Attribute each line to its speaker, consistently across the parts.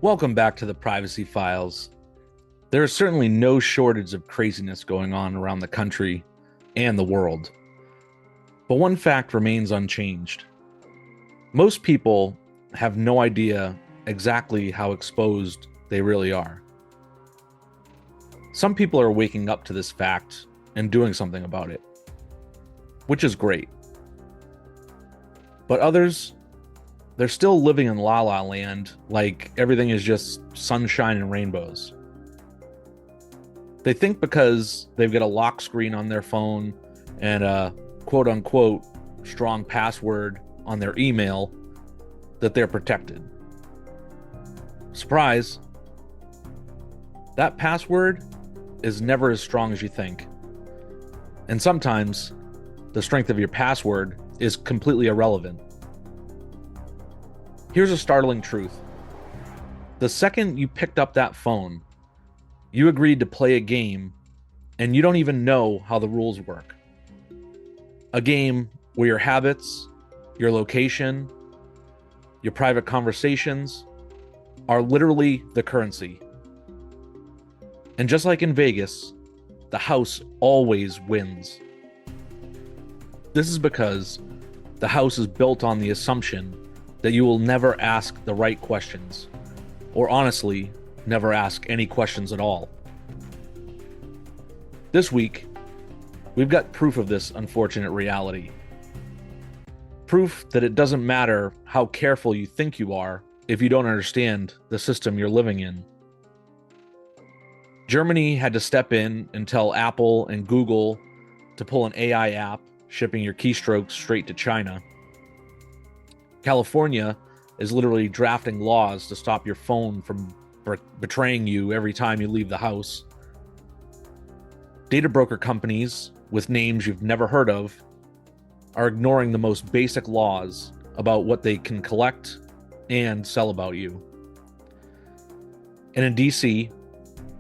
Speaker 1: Welcome back to the Privacy Files. There is certainly no shortage of craziness going on around the country and the world. But one fact remains unchanged. Most people have no idea exactly how exposed they really are. Some people are waking up to this fact and doing something about it, which is great. But others, they're still living in la la land like everything is just sunshine and rainbows. They think because they've got a lock screen on their phone and a quote unquote strong password on their email that they're protected. Surprise, that password is never as strong as you think. And sometimes the strength of your password is completely irrelevant. Here's a startling truth. The second you picked up that phone, you agreed to play a game, and you don't even know how the rules work. A game where your habits, your location, your private conversations are literally the currency. And just like in Vegas, the house always wins. This is because the house is built on the assumption that you will never ask the right questions, or honestly, never ask any questions at all. This week, we've got proof of this unfortunate reality. Proof that it doesn't matter how careful you think you are if you don't understand the system you're living in. Germany had to step in and tell Apple and Google to pull an AI app shipping your keystrokes straight to China. California is literally drafting laws to stop your phone from betraying you every time you leave the house. Data broker companies with names you've never heard of are ignoring the most basic laws about what they can collect and sell about you. And in DC,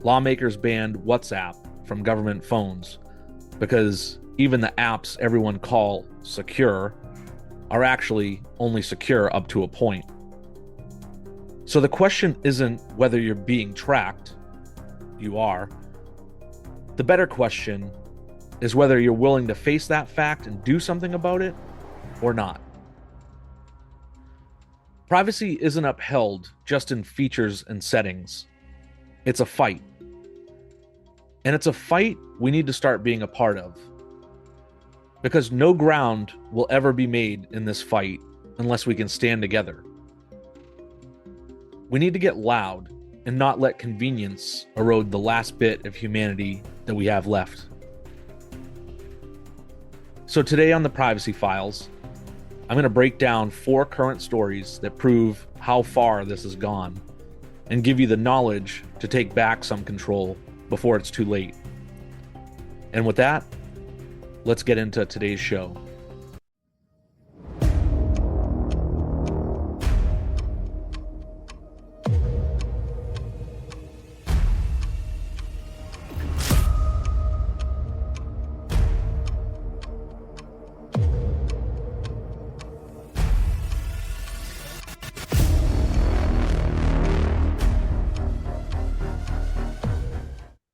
Speaker 1: lawmakers banned WhatsApp from government phones because even the apps everyone call secure are actually only secure up to a point. So the question isn't whether you're being tracked. You are. The better question is whether you're willing to face that fact and do something about it or not. Privacy isn't upheld just in features and settings. It's a fight. And it's a fight we need to start being a part of. Because no ground will ever be made in this fight unless we can stand together. We need to get loud and not let convenience erode the last bit of humanity that we have left. So today on the Privacy Files, I'm going to break down 4 current stories that prove how far this has gone and give you the knowledge to take back some control before it's too late. And with that, let's get into today's show.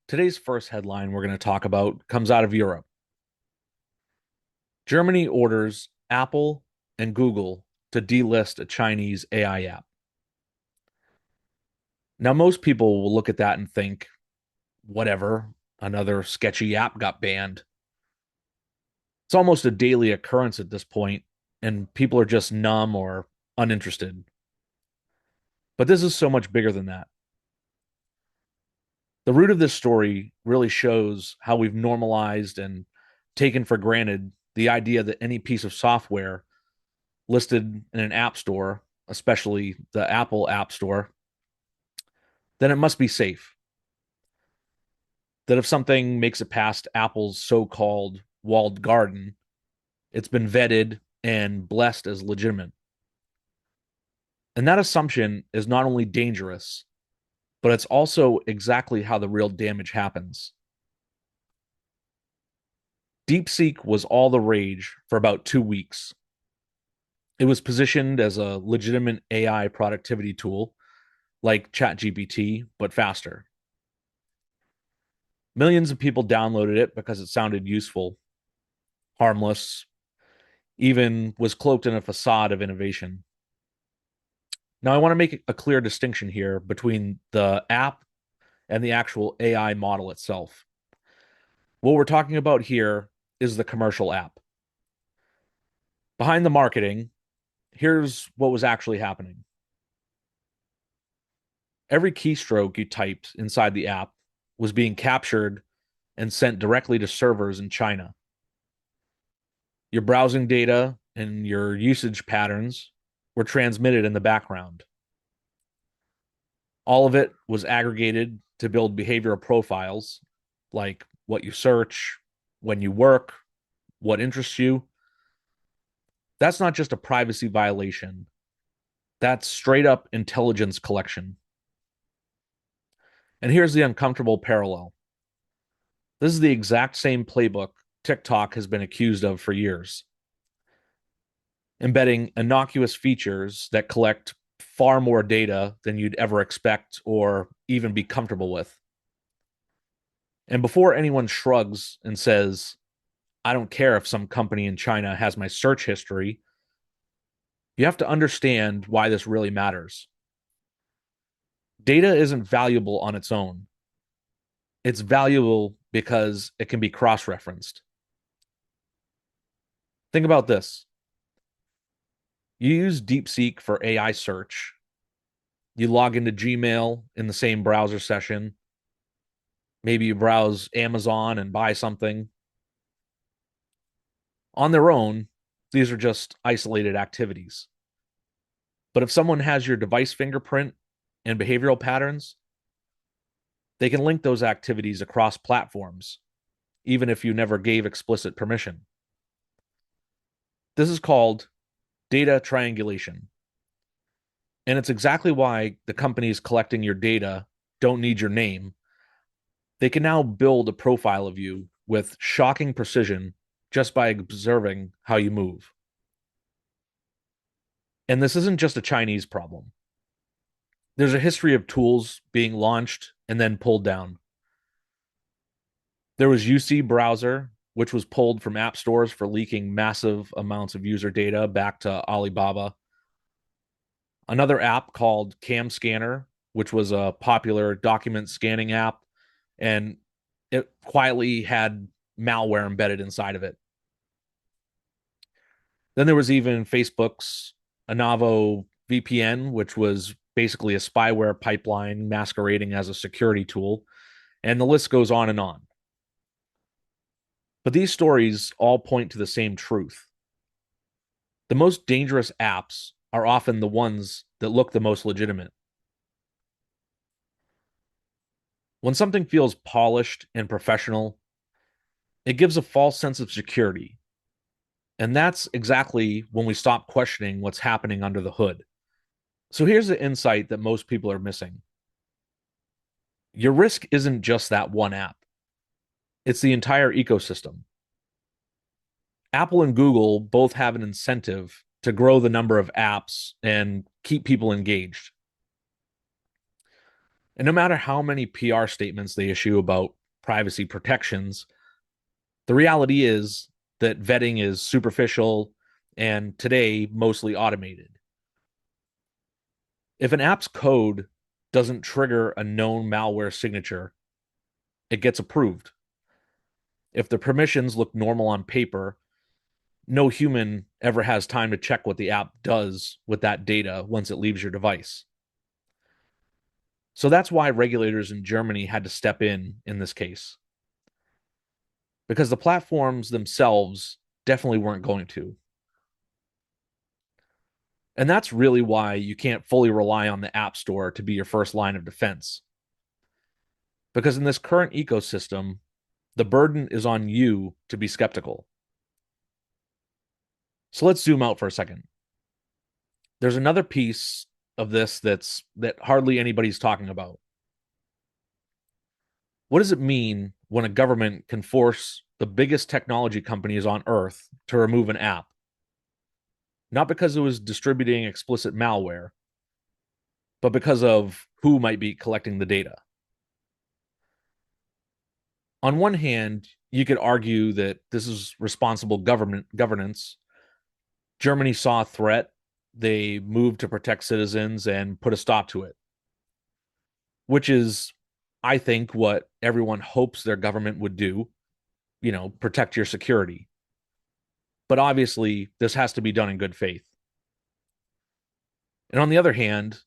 Speaker 1: Today's first headline we're going to talk about comes out of Europe. Germany orders Apple and Google to delist a Chinese AI app. Now, most people will look at that and think, whatever, another sketchy app got banned. It's almost a daily occurrence at this point, and people are just numb or uninterested. But this is so much bigger than that. The root of this story really shows how we've normalized and taken for granted the idea that any piece of software listed in an app store, especially the Apple App Store, then it must be safe. That if something makes it past Apple's so-called walled garden, it's been vetted and blessed as legitimate. And that assumption is not only dangerous, but it's also exactly how the real damage happens. DeepSeek was all the rage for about 2 weeks. It was positioned as a legitimate AI productivity tool like ChatGPT, but faster. Millions of people downloaded it because it sounded useful, harmless, even was cloaked in a facade of innovation. Now, I want to make a clear distinction here between the app and the actual AI model itself. What we're talking about here is the commercial app. Behind the marketing, here's what was actually happening. Every keystroke you typed inside the app was being captured and sent directly to servers in China. Your browsing data and your usage patterns were transmitted in the background. All of it was aggregated to build behavioral profiles like what you search, when you work, what interests you. That's not just a privacy violation, that's straight up intelligence collection. And here's the uncomfortable parallel. This is the exact same playbook TikTok has been accused of for years, embedding innocuous features that collect far more data than you'd ever expect or even be comfortable with. And before anyone shrugs and says, I don't care if some company in China has my search history, you have to understand why this really matters. Data isn't valuable on its own. It's valuable because it can be cross referenced. Think about this. You use DeepSeek for AI search. You log into Gmail in the same browser session. Maybe you browse Amazon and buy something. On their own, these are just isolated activities. But if someone has your device fingerprint and behavioral patterns, they can link those activities across platforms, even if you never gave explicit permission. This is called data triangulation. And it's exactly why the companies collecting your data don't need your name. They can now build a profile of you with shocking precision just by observing how you move. And this isn't just a Chinese problem. There's a history of tools being launched and then pulled down. There was UC Browser, which was pulled from app stores for leaking massive amounts of user data back to Alibaba. Another app called Cam Scanner, which was a popular document scanning app, and it quietly had malware embedded inside of it. Then there was even Facebook's Anavo VPN, which was basically a spyware pipeline masquerading as a security tool. And the list goes on and on. But these stories all point to the same truth. The most dangerous apps are often the ones that look the most legitimate. When something feels polished and professional, it gives a false sense of security. And that's exactly when we stop questioning what's happening under the hood. So here's the insight that most people are missing. Your risk isn't just that one app, it's the entire ecosystem. Apple and Google both have an incentive to grow the number of apps and keep people engaged. And no matter how many PR statements they issue about privacy protections, the reality is that vetting is superficial and today mostly automated. If an app's code doesn't trigger a known malware signature, it gets approved. If the permissions look normal on paper, no human ever has time to check what the app does with that data once it leaves your device. So that's why regulators in Germany had to step in this case. Because the platforms themselves definitely weren't going to. And that's really why you can't fully rely on the App Store to be your first line of defense. Because in this current ecosystem, the burden is on you to be skeptical. So let's zoom out for a second. There's another piece of this that hardly anybody's talking about. What does it mean when a government can force the biggest technology companies on earth to remove an app? Not because it was distributing explicit malware, but because of who might be collecting the data. On one hand, you could argue that this is responsible government governance. Germany saw a threat, they moved to protect citizens and put a stop to it, which is, I think, what everyone hopes their government would do, protect your security. But obviously, this has to be done in good faith. And on the other hand,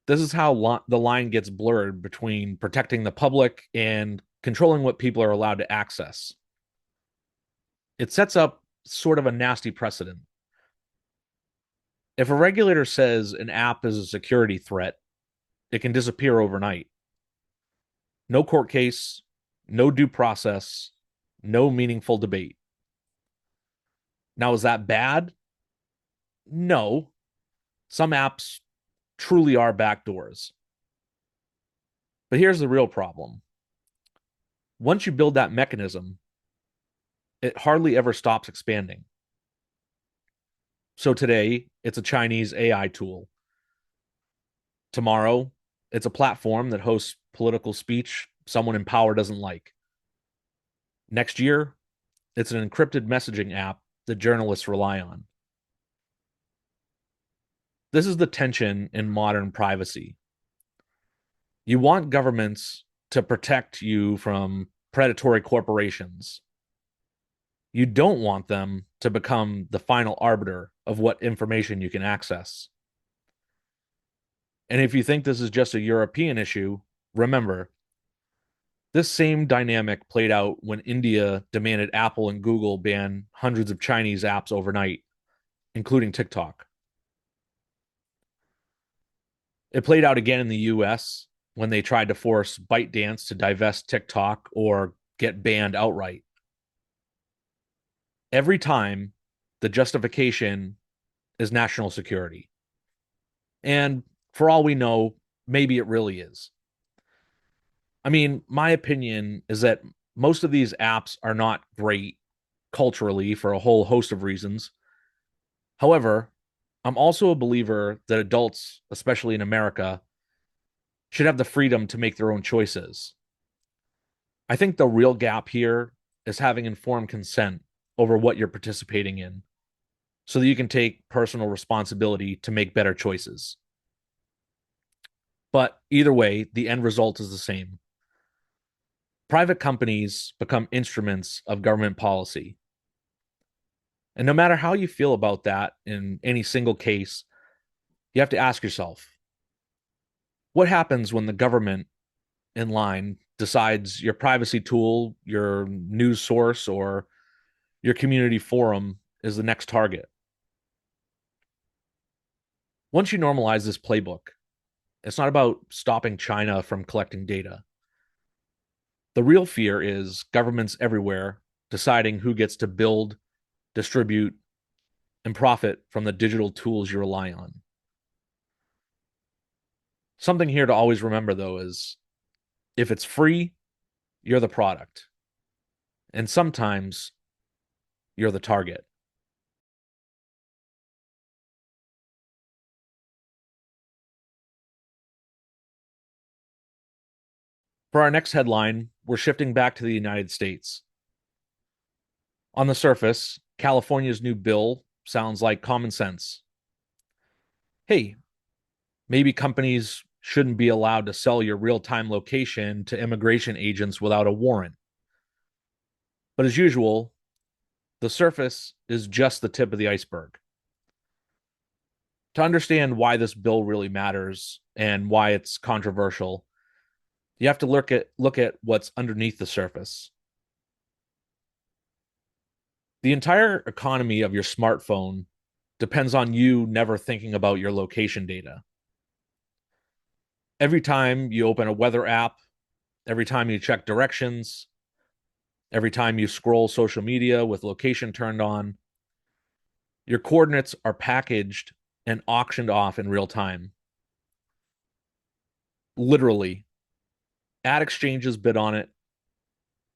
Speaker 1: this is how the line gets blurred between protecting the public and controlling what people are allowed to access. It sets up sort of a nasty precedent. If a regulator says an app is a security threat, it can disappear overnight. No court case, no due process, no meaningful debate. Now, is that bad? No. Some apps truly are backdoors. But here's the real problem. Once you build that mechanism, it hardly ever stops expanding. So today, it's a Chinese AI tool. Tomorrow, it's a platform that hosts political speech someone in power doesn't like. Next year, it's an encrypted messaging app that journalists rely on. This is the tension in modern privacy. You want governments to protect you from predatory corporations. You don't want them to become the final arbiter of what information you can access. And if you think this is just a European issue, remember, this same dynamic played out when India demanded Apple and Google ban hundreds of Chinese apps overnight, including TikTok. It played out again in the US when they tried to force ByteDance to divest TikTok or get banned outright. Every time, the justification is national security. And for all we know, maybe it really is. I mean, my opinion is that most of these apps are not great culturally for a whole host of reasons. However, I'm also a believer that adults, especially in America, should have the freedom to make their own choices. I think the real gap here is having informed consent over what you're participating in so that you can take personal responsibility to make better choices. But either way, the end result is the same. Private companies become instruments of government policy. And no matter how you feel about that in any single case, you have to ask yourself, what happens when the government in line decides your privacy tool, your news source, or your community forum is the next target? Once you normalize this playbook, it's not about stopping China from collecting data. The real fear is governments everywhere deciding who gets to build, distribute, and profit from the digital tools you rely on. Something here to always remember, though, is if it's free, you're the product. And sometimes you're the target. For our next headline, we're shifting back to the United States. On the surface, California's new bill sounds like common sense. Hey, maybe companies shouldn't be allowed to sell your real time location to immigration agents without a warrant. But as usual, the surface is just the tip of the iceberg. To understand why this bill really matters and why it's controversial, you have to look at what's underneath the surface. The entire economy of your smartphone depends on you never thinking about your location data. Every time you open a weather app, every time you check directions, every time you scroll social media with location turned on, your coordinates are packaged and auctioned off in real time. Literally, ad exchanges bid on it,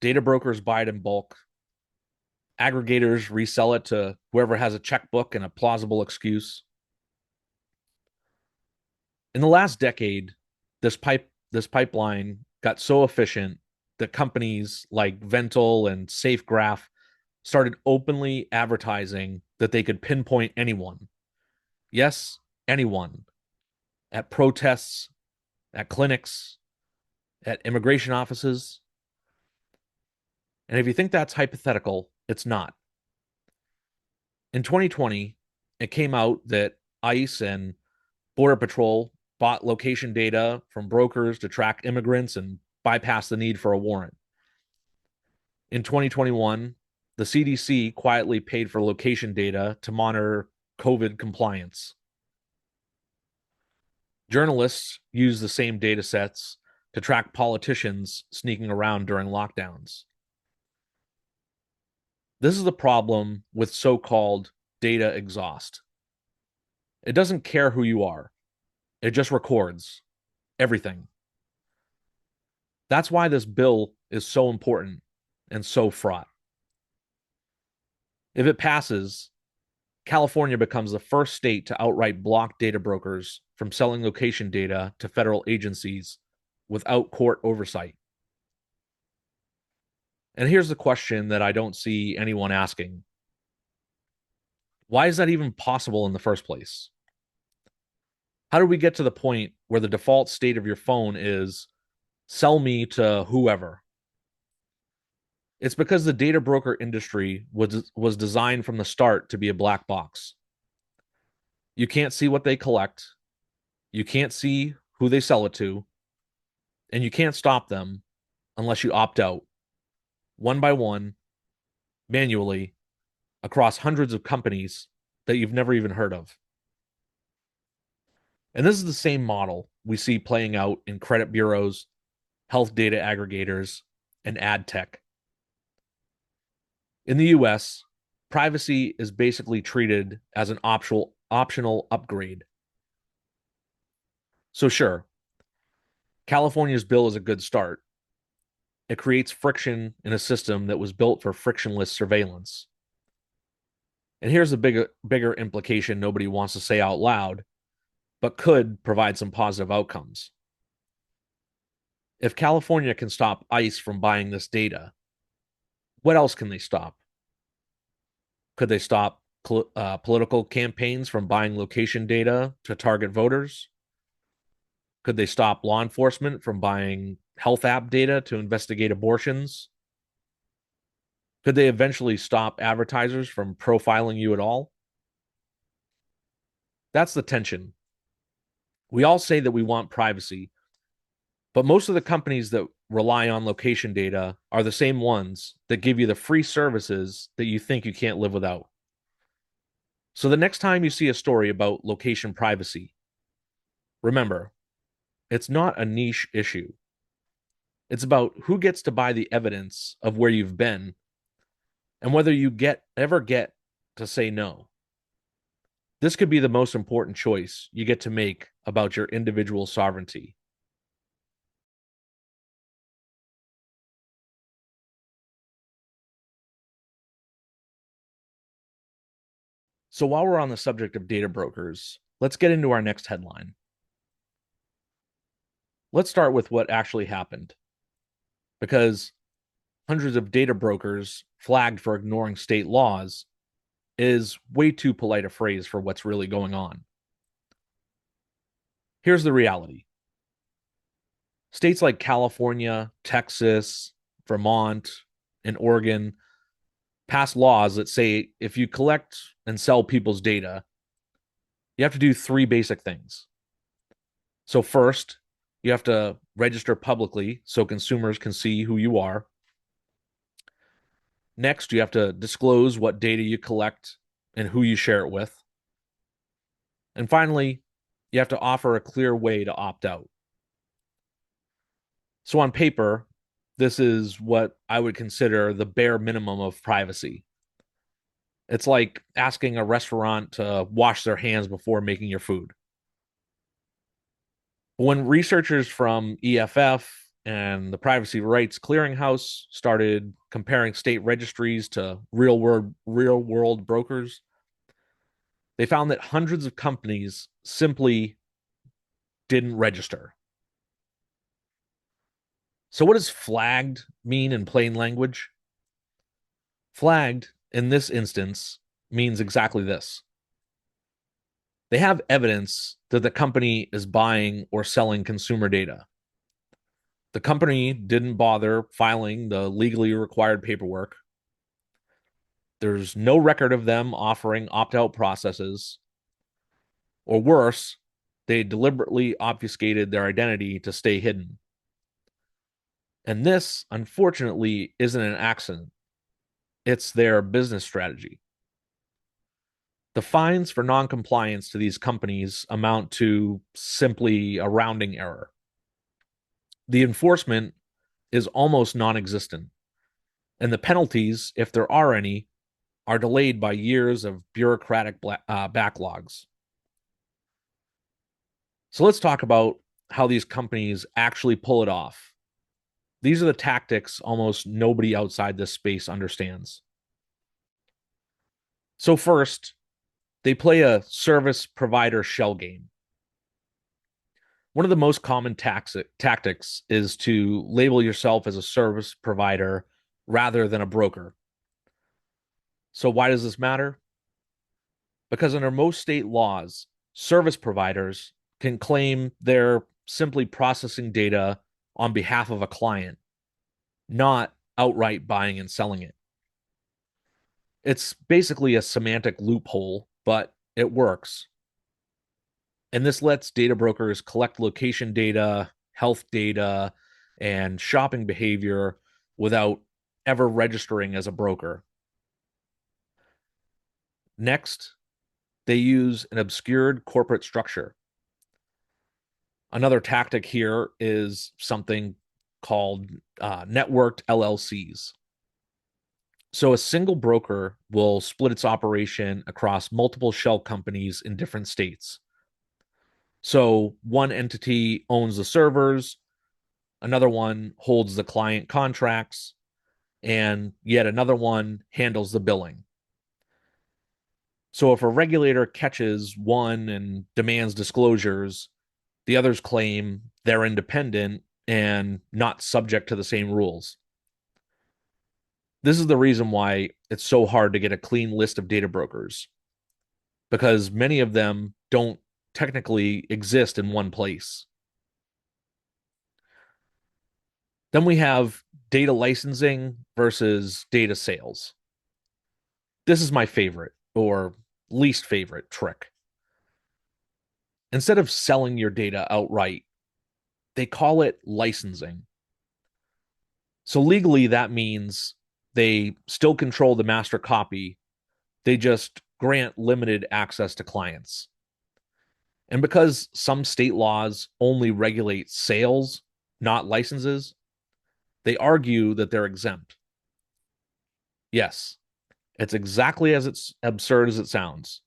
Speaker 1: data brokers buy it in bulk, aggregators resell it to whoever has a checkbook and a plausible excuse. In the last decade, This pipeline got so efficient that companies like Vental and SafeGraph started openly advertising that they could pinpoint anyone. Yes, anyone at protests, at clinics, at immigration offices. And if you think that's hypothetical, it's not. In 2020, it came out that ICE and Border Patrol bought location data from brokers to track immigrants and bypass the need for a warrant. In 2021, the CDC quietly paid for location data to monitor COVID compliance. Journalists use the same data sets to track politicians sneaking around during lockdowns. This is the problem with so-called data exhaust. It doesn't care who you are. It just records everything. That's why this bill is so important and so fraught. If it passes, California becomes the first state to outright block data brokers from selling location data to federal agencies without court oversight. And here's the question that I don't see anyone asking. Why is that even possible in the first place? How did we get to the point where the default state of your phone is sell me to whoever? It's because the data broker industry was designed from the start to be a black box. You can't see what they collect, you can't see who they sell it to, and you can't stop them unless you opt out one by one, manually, across hundreds of companies that you've never even heard of. And this is the same model we see playing out in credit bureaus, health data aggregators, and ad tech. In the US, privacy is basically treated as an optional upgrade. So, sure, California's bill is a good start. It creates friction in a system that was built for frictionless surveillance. And here's a bigger implication nobody wants to say out loud, but could provide some positive outcomes. If California can stop ICE from buying this data, what else can they stop? Could they stop political campaigns from buying location data to target voters? Could they stop law enforcement from buying health app data to investigate abortions? Could they eventually stop advertisers from profiling you at all? That's the tension. We all say that we want privacy, but most of the companies that rely on location data are the same ones that give you the free services that you think you can't live without. So the next time you see a story about location privacy, remember, it's not a niche issue. It's about who gets to buy the evidence of where you've been and whether you ever get to say no. This could be the most important choice you get to make about your individual sovereignty. So while we're on the subject of data brokers, let's get into our next headline. Let's start with what actually happened, because hundreds of data brokers flagged for ignoring state laws is way too polite a phrase for what's really going on. Here's the reality. States like California, Texas, Vermont, and Oregon pass laws that say if you collect and sell people's data, you have to do three basic things. So, first, you have to register publicly so consumers can see who you are. Next, you have to disclose what data you collect and who you share it with. And finally, you have to offer a clear way to opt out. So, on paper, this is what I would consider the bare minimum of privacy. It's like asking a restaurant to wash their hands before making your food. When researchers from EFF and the Privacy Rights Clearinghouse started comparing state registries to real world brokers, they found that hundreds of companies simply didn't register. So, what does flagged mean in plain language? Flagged, in this instance, means exactly this. They have evidence that the company is buying or selling consumer data. The company didn't bother filing the legally required paperwork. There's no record of them offering opt out processes. Or worse, they deliberately obfuscated their identity to stay hidden. And this, unfortunately, isn't an accident, it's their business strategy. The fines for noncompliance to these companies amount to simply a rounding error. The enforcement is almost non existent, and the penalties, if there are any, are delayed by years of bureaucratic backlogs. So let's talk about how these companies actually pull it off. These are the tactics almost nobody outside this space understands. So, first, they play a service provider shell game. One of the most common tactics is to label yourself as a service provider rather than a broker. So, why does this matter? Because under most state laws, service providers can claim they're simply processing data on behalf of a client, not outright buying and selling it. It's basically a semantic loophole, but it works. And this lets data brokers collect location data, health data, and shopping behavior without ever registering as a broker. Next, they use an obscured corporate structure. Another tactic here is something called networked LLCs. So a single broker will split its operation across multiple shell companies in different states. So one entity owns the servers, another one holds the client contracts, and yet another one handles the billing. So if a regulator catches one and demands disclosures, the others claim they're independent and not subject to the same rules. This is the reason why it's so hard to get a clean list of data brokers, because many of them don't technically exist in one place. Then we have data licensing versus data sales. This is my favorite or least favorite trick. Instead of selling your data outright, they call it licensing. So legally, that means they still control the master copy. They just grant limited access to clients. And because some state laws only regulate sales, not licenses, they argue that they're exempt. Yes, it's exactly as absurd as it sounds,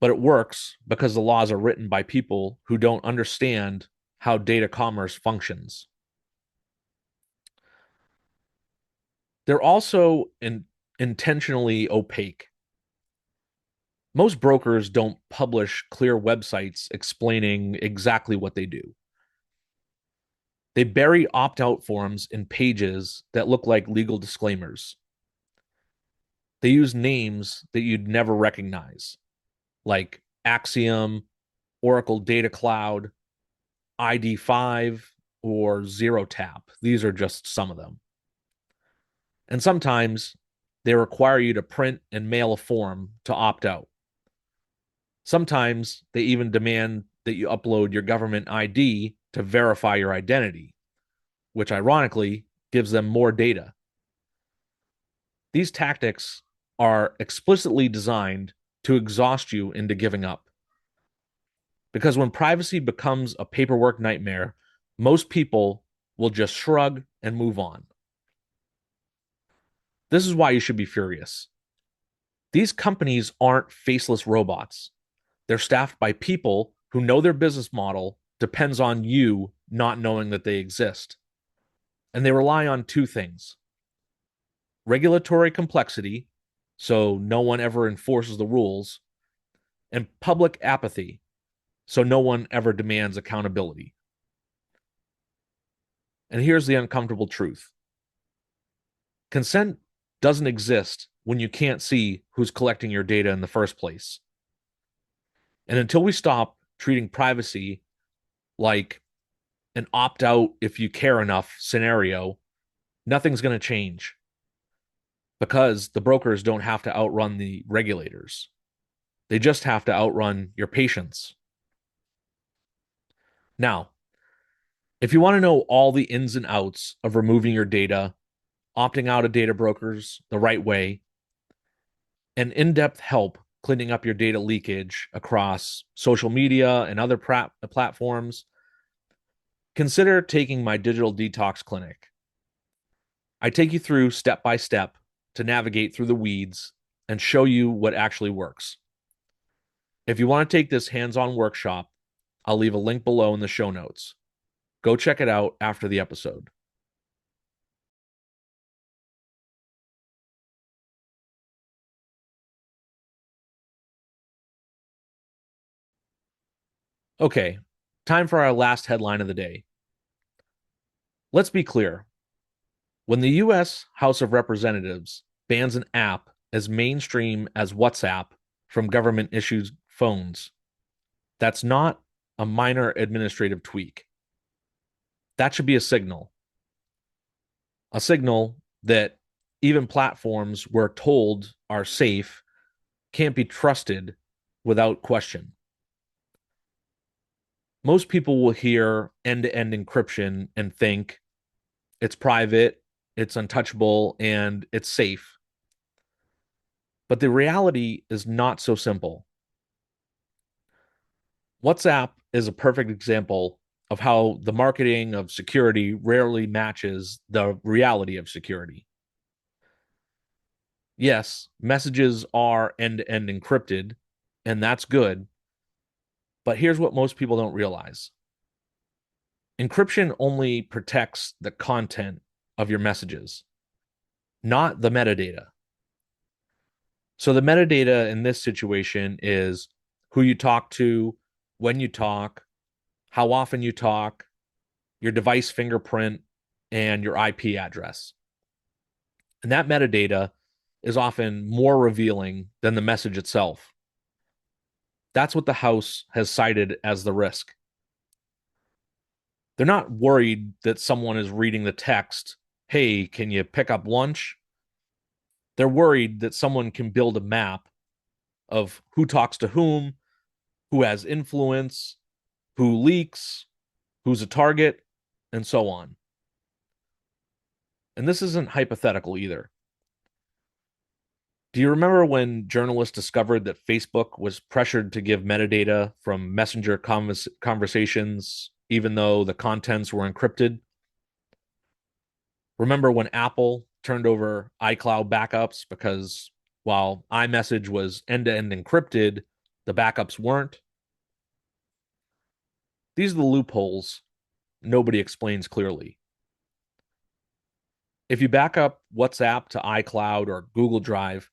Speaker 1: but it works because the laws are written by people who don't understand how data commerce functions. They're also intentionally opaque. Most brokers don't publish clear websites explaining exactly what they do. They bury opt out forms in pages that look like legal disclaimers. They use names that you'd never recognize, like Axiom, Oracle Data Cloud, ID5, or Zero Tap. These are just some of them. And sometimes they require you to print and mail a form to opt out. Sometimes they even demand that you upload your government ID to verify your identity, which ironically gives them more data. These tactics are explicitly designed to exhaust you into giving up. Because when privacy becomes a paperwork nightmare, most people will just shrug and move on. This is why you should be furious. These companies aren't faceless robots. They're staffed by people who know their business model depends on you not knowing that they exist. And they rely on two things: regulatory complexity, so no one ever enforces the rules, and public apathy, so no one ever demands accountability. And here's the uncomfortable truth: consent doesn't exist when you can't see who's collecting your data in the first place. And until we stop treating privacy like an opt out if you care enough scenario, nothing's going to change because the brokers don't have to outrun the regulators. They just have to outrun your patience. Now, if you want to know all the ins and outs of removing your data, opting out of data brokers the right way, and in depth help cleaning up your data leakage across social media and other platforms, consider taking my digital detox clinic. I take you through step by step to navigate through the weeds and show you what actually works. If you want to take this hands on workshop, I'll leave a link below in the show notes. Go check it out after the episode. Okay, time for our last headline of the day. Let's be clear. When the US House of Representatives bans an app as mainstream as WhatsApp from government issued phones, that's not a minor administrative tweak. That should be a signal that even platforms we're told are safe can't be trusted without question. Most people will hear end-to-end encryption and think it's private, it's untouchable, and it's safe. But the reality is not so simple. WhatsApp is a perfect example of how the marketing of security rarely matches the reality of security. Yes, messages are end-to-end encrypted, and that's good. But here's what most people don't realize: encryption only protects the content of your messages, not the metadata. So the metadata in this situation is who you talk to, when you talk, how often you talk, your device fingerprint, and your IP address. And that metadata is often more revealing than the message itself. That's what the House has cited as the risk. They're not worried that someone is reading the text, "Hey, can you pick up lunch?" They're worried that someone can build a map of who talks to who has influence, who leaks, who's a target, and so on. And this isn't hypothetical either. Do you remember when journalists discovered that Facebook was pressured to give metadata from messenger conversations, even though the contents were encrypted? Remember when Apple turned over iCloud backups because while iMessage was end to end encrypted, the backups weren't? These are the loopholes nobody explains clearly. If you back up WhatsApp to iCloud or Google Drive,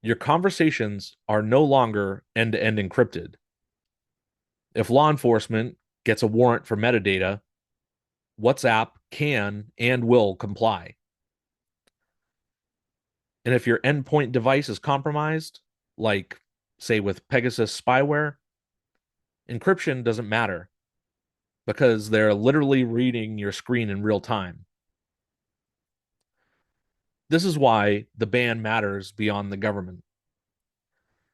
Speaker 1: your conversations are no longer end to end encrypted. If law enforcement gets a warrant for metadata, WhatsApp can and will comply. And if your endpoint device is compromised, like, say, with Pegasus spyware, encryption doesn't matter because they're literally reading your screen in real time. This is why the ban matters beyond the government.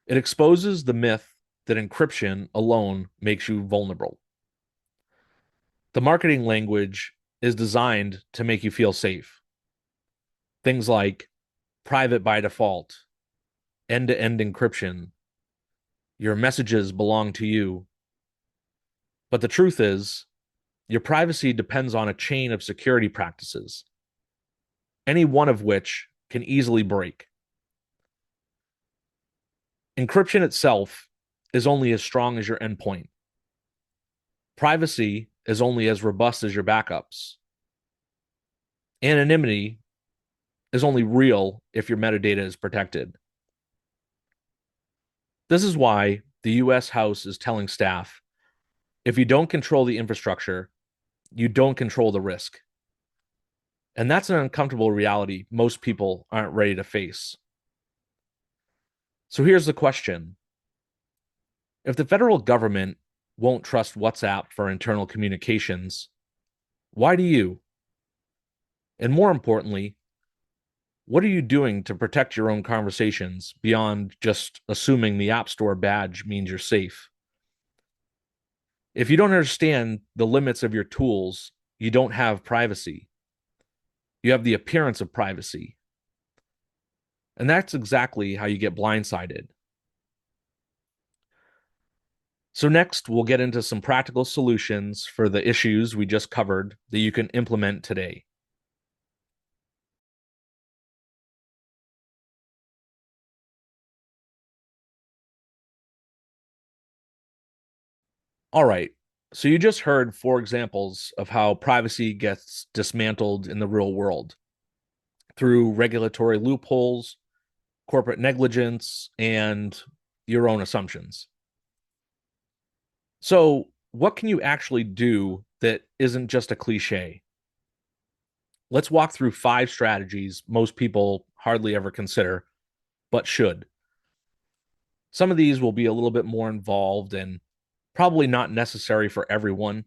Speaker 1: It exposes the myth that encryption alone makes you vulnerable. The marketing language is designed to make you feel safe. Things like private by default, end to end encryption, your messages belong to you. But the truth is, your privacy depends on a chain of security practices, any one of which can easily break. Encryption itself is only as strong as your endpoint. Privacy is only as robust as your backups. Anonymity is only real if your metadata is protected. This is why the US House is telling staff, if you don't control the infrastructure, you don't control the risk. And that's an uncomfortable reality most people aren't ready to face. So here's the question: if the federal government won't trust WhatsApp for internal communications, why do you? And more importantly, what are you doing to protect your own conversations beyond just assuming the App Store badge means you're safe? If you don't understand the limits of your tools, you don't have privacy. You have the appearance of privacy. And that's exactly how you get blindsided. So, next, we'll get into some practical solutions for the issues we just covered that you can implement today. All right. So, you just heard 4 examples of how privacy gets dismantled in the real world through regulatory loopholes, corporate negligence, and your own assumptions. So, what can you actually do that isn't just a cliche? Let's walk through 5 strategies most people hardly ever consider, but should. Some of these will be a little bit more involved and probably not necessary for everyone,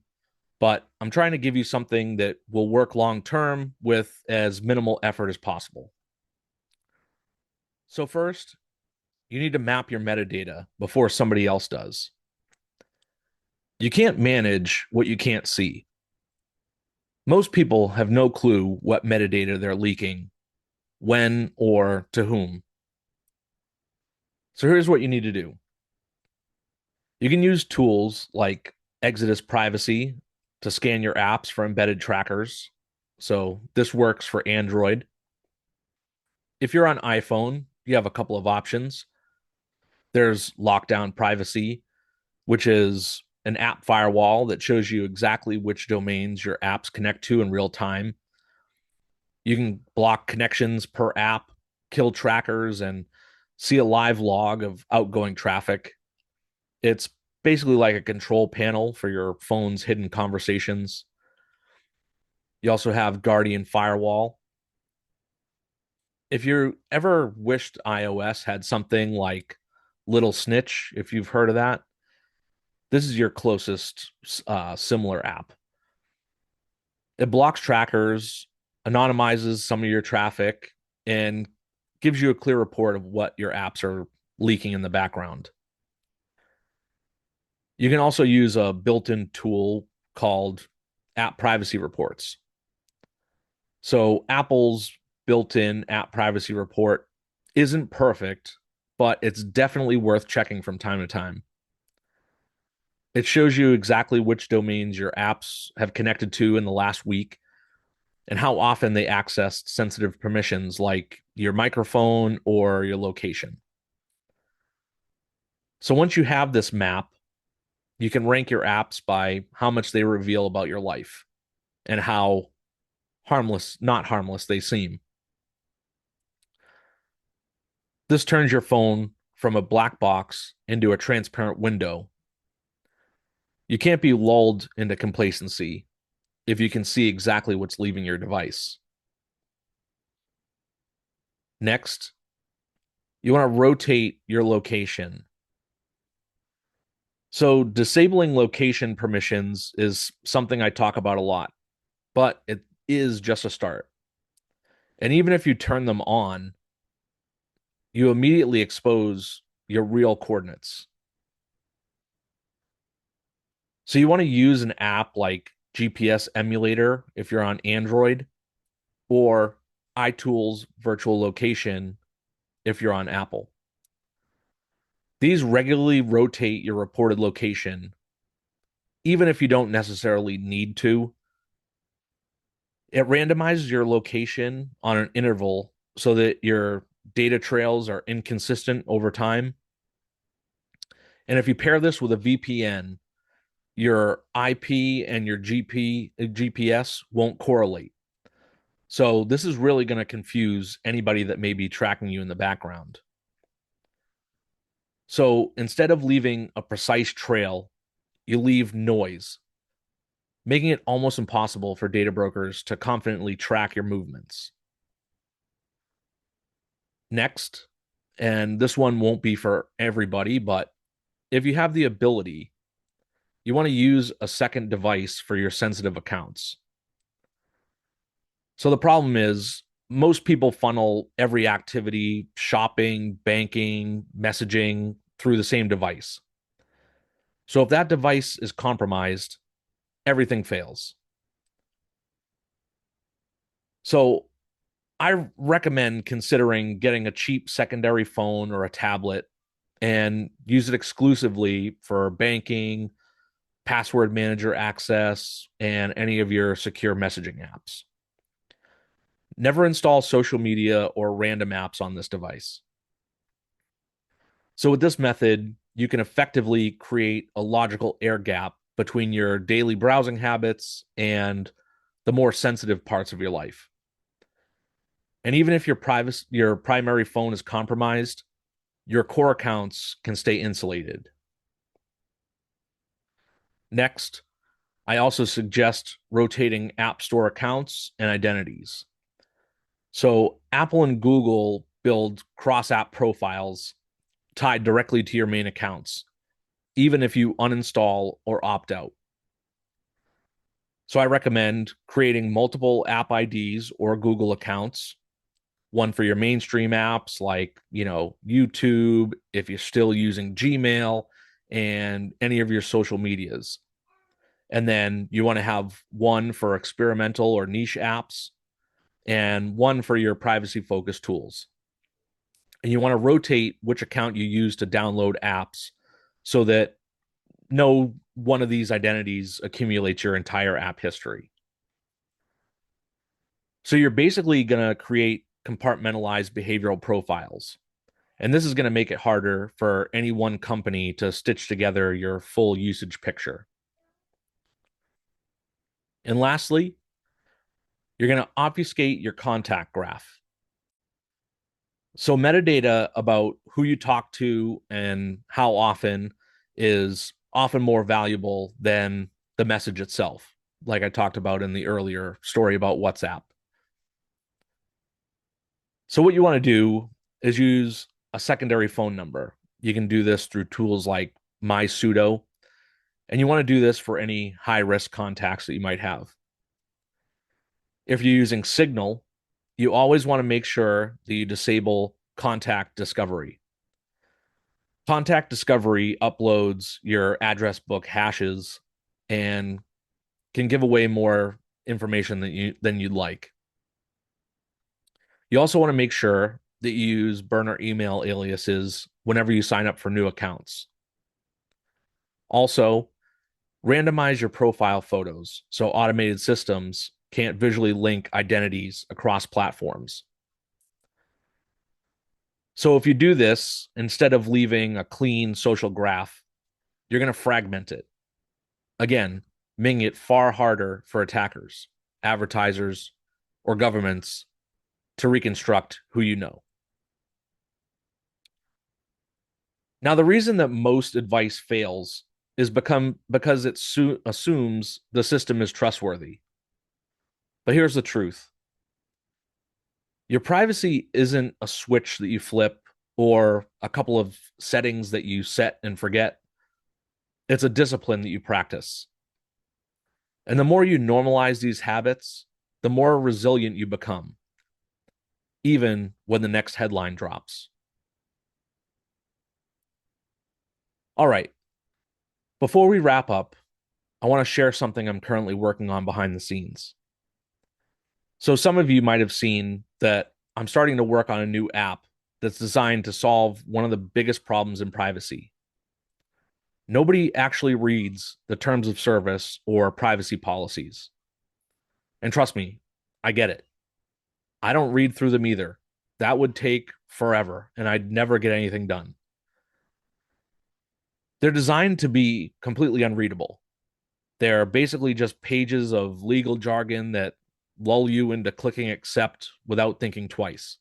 Speaker 1: but I'm trying to give you something that will work long term with as minimal effort as possible. So, first, you need to map your metadata before somebody else does. You can't manage what you can't see. Most people have no clue what metadata they're leaking, when, or to whom. So, here's what you need to do: you can use tools like Exodus Privacy to scan your apps for embedded trackers. So this works for Android. If you're on iPhone, you have a couple of options. There's Lockdown Privacy, which is an app firewall that shows you exactly which domains your apps connect to in real time. You can block connections per app, kill trackers, and see a live log of outgoing traffic. It's basically like a control panel for your phone's hidden conversations. You also have Guardian Firewall. If you ever wished iOS had something like Little Snitch, if you've heard of that, this is your closest similar app. It blocks trackers, anonymizes some of your traffic, and gives you a clear report of what your apps are leaking in the background. You can also use a built-in tool called App Privacy Reports. So Apple's built-in app privacy report isn't perfect, but it's definitely worth checking from time to time. It shows you exactly which domains your apps have connected to in the last week and how often they accessed sensitive permissions like your microphone or your location. So once you have this map, you can rank your apps by how much they reveal about your life and how not harmless they seem. This turns your phone from a black box into a transparent window. You can't be lulled into complacency if you can see exactly what's leaving your device. Next, you want to rotate your location. So, disabling location permissions is something I talk about a lot, but it is just a start. And even if you turn them on, you immediately expose your real coordinates. So, you want to use an app like GPS Emulator if you're on Android, or iTools Virtual Location if you're on Apple. These regularly rotate your reported location, even if you don't necessarily need to. It randomizes your location on an interval so that your data trails are inconsistent over time. And if you pair this with a VPN, your IP and your GPS won't correlate. So this is really going to confuse anybody that may be tracking you in the background. So instead of leaving a precise trail, you leave noise, making it almost impossible for data brokers to confidently track your movements. Next, and this one won't be for everybody, but if you have the ability, you want to use a second device for your sensitive accounts. So the problem is most people funnel every activity, shopping, banking, messaging through the same device. So if that device is compromised, everything fails. So I recommend considering getting a cheap secondary phone or a tablet and use it exclusively for banking, password manager access, and any of your secure messaging apps. Never install social media or random apps on this device. So, with this method, you can effectively create a logical air gap between your daily browsing habits and the more sensitive parts of your life. And even if your primary phone is compromised, your core accounts can stay insulated. Next, I also suggest rotating App Store accounts and identities. So, Apple and Google build cross app profiles tied directly to your main accounts, even if you uninstall or opt out. So I recommend creating multiple app IDs or Google accounts, one for your mainstream apps like, YouTube, if you're still using Gmail, and any of your social medias. And then you want to have one for experimental or niche apps and one for your privacy focused tools. And you want to rotate which account you use to download apps so that no one of these identities accumulates your entire app history. So you're basically going to create compartmentalized behavioral profiles. And this is going to make it harder for any one company to stitch together your full usage picture. And lastly, you're going to obfuscate your contact graph. So metadata about who you talk to and how often is often more valuable than the message itself, like I talked about in the earlier story about WhatsApp. So what you want to do is use a secondary phone number. You can do this through tools like MySudo, and you want to do this for any high risk contacts that you might have. If you're using Signal, you always want to make sure that you disable contact discovery. Contact discovery uploads your address book hashes and can give away more information than you'd like. You also want to make sure that you use burner email aliases whenever you sign up for new accounts. Also, randomize your profile photos so automated systems can't visually link identities across platforms. So if you do this, instead of leaving a clean social graph, you're going to fragment it. Again, making it far harder for attackers, advertisers, or governments to reconstruct who you know. Now, the reason that most advice fails is because it assumes the system is trustworthy. But here's the truth. Your privacy isn't a switch that you flip or a couple of settings that you set and forget. It's a discipline that you practice. And the more you normalize these habits, the more resilient you become, even when the next headline drops. All right. Before we wrap up, I want to share something I'm currently working on behind the scenes. So, some of you might have seen that I'm starting to work on a new app that's designed to solve one of the biggest problems in privacy. Nobody actually reads the terms of service or privacy policies. And trust me, I get it. I don't read through them either. That would take forever, and I'd never get anything done. They're designed to be completely unreadable. They're basically just pages of legal jargon that lull you into clicking accept without thinking twice.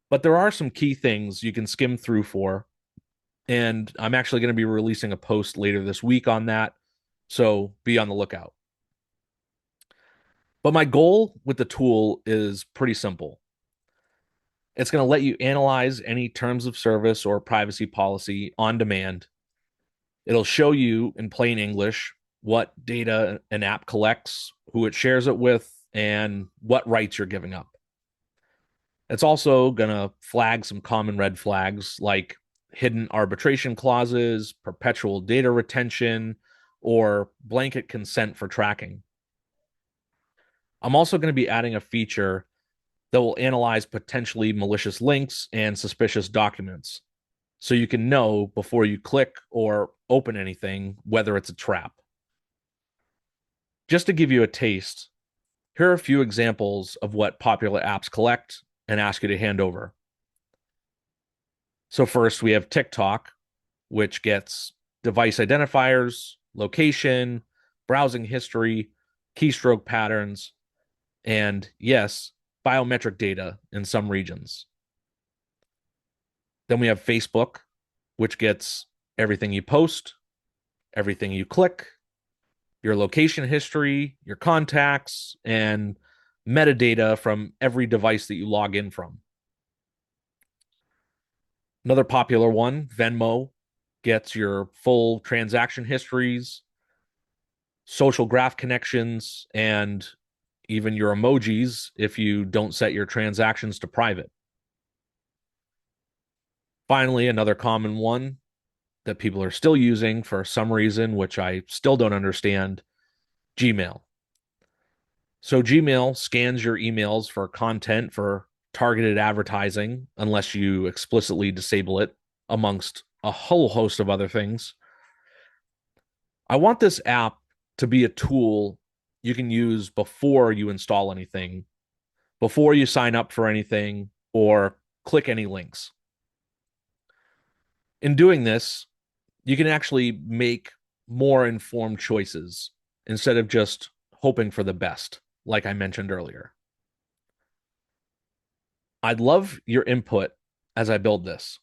Speaker 1: But there are some key things you can skim through for, and I'm actually going to be releasing a post later this week on that. So be on the lookout. But my goal with the tool is pretty simple. It's going to let you analyze any terms of service or privacy policy on demand. It'll show you in plain English what data an app collects, who it shares it with, and what rights you're giving up. It's also going to flag some common red flags like hidden arbitration clauses, perpetual data retention, or blanket consent for tracking. I'm also going to be adding a feature that will analyze potentially malicious links and suspicious documents so you can know before you click or open anything whether it's a trap. Just to give you a taste, here are a few examples of what popular apps collect and ask you to hand over. So, first, we have TikTok, which gets device identifiers, location, browsing history, keystroke patterns, and yes, biometric data in some regions. Then we have Facebook, which gets everything you post, everything you click, your location history, your contacts, and metadata from every device that you log in from. Another popular one, Venmo, gets your full transaction histories, social graph connections, and even your emojis if you don't set your transactions to private. Finally, another common one that people are still using for some reason, which I still don't understand, Gmail. So Gmail scans your emails for content for targeted advertising, unless you explicitly disable it, amongst a whole host of other things. I want this app to be a tool you can use before you install anything, before you sign up for anything, or click any links. In doing this, you can actually make more informed choices instead of just hoping for the best, like I mentioned earlier. I'd love your input as I build this.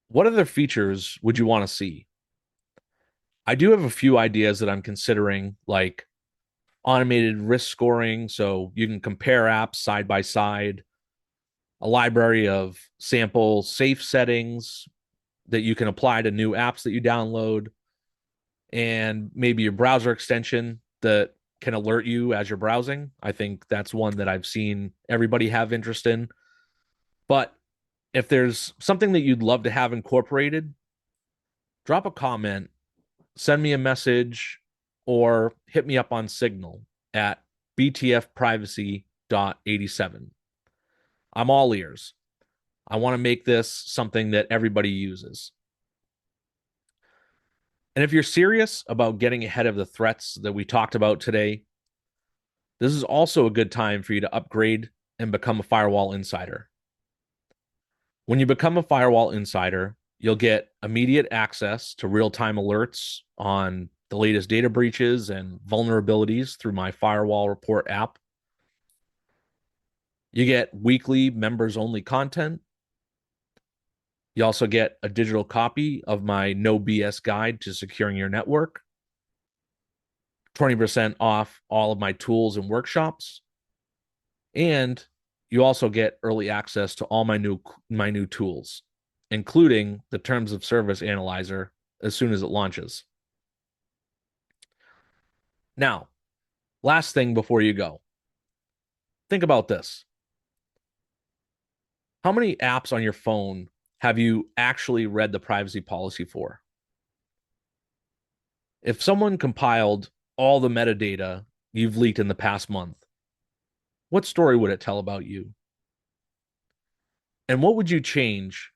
Speaker 1: What other features would you want to see? I do have a few ideas that I'm considering, like automated risk scoring, so you can compare apps side by side, a library of sample safe settings that you can apply to new apps that you download, and maybe your browser extension that can alert you as you're browsing. I think that's one that I've seen everybody have interest in. But if there's something that you'd love to have incorporated, drop a comment, send me a message, or hit me up on Signal at btfprivacy.87. I'm all ears. I want to make this something that everybody uses. And if you're serious about getting ahead of the threats that we talked about today, this is also a good time for you to upgrade and become a firewall insider. When you become a firewall insider, you'll get immediate access to real-time alerts on the latest data breaches and vulnerabilities through my firewall report app. You get weekly members only content. You also get a digital copy of my no BS guide to securing your network, 20% off all of my tools and workshops, and you also get early access to all my new tools, including the terms of service analyzer as soon as it launches. Now, last thing before you go. Think about this. How many apps on your phone have you actually read the privacy policy for? If someone compiled all the metadata you've leaked in the past month, what story would it tell about you? And what would you change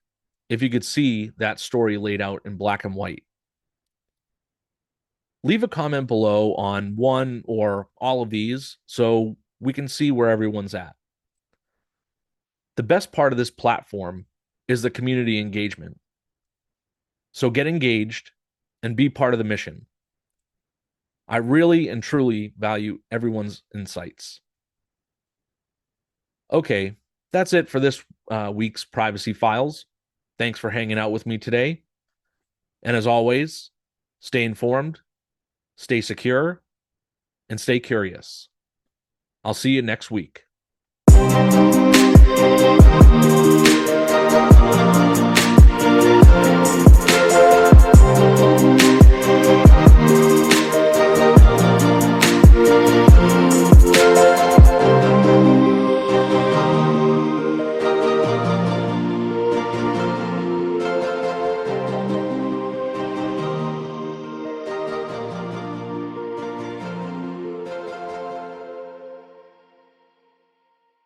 Speaker 1: if you could see that story laid out in black and white? Leave a comment below on one or all of these so we can see where everyone's at. The best part of this platform is the community engagement. So get engaged and be part of the mission. I really and truly value everyone's insights. Okay, that's it for this week's Privacy Files. Thanks for hanging out with me today. And as always, stay informed stay secure, and stay curious. I'll see you next week.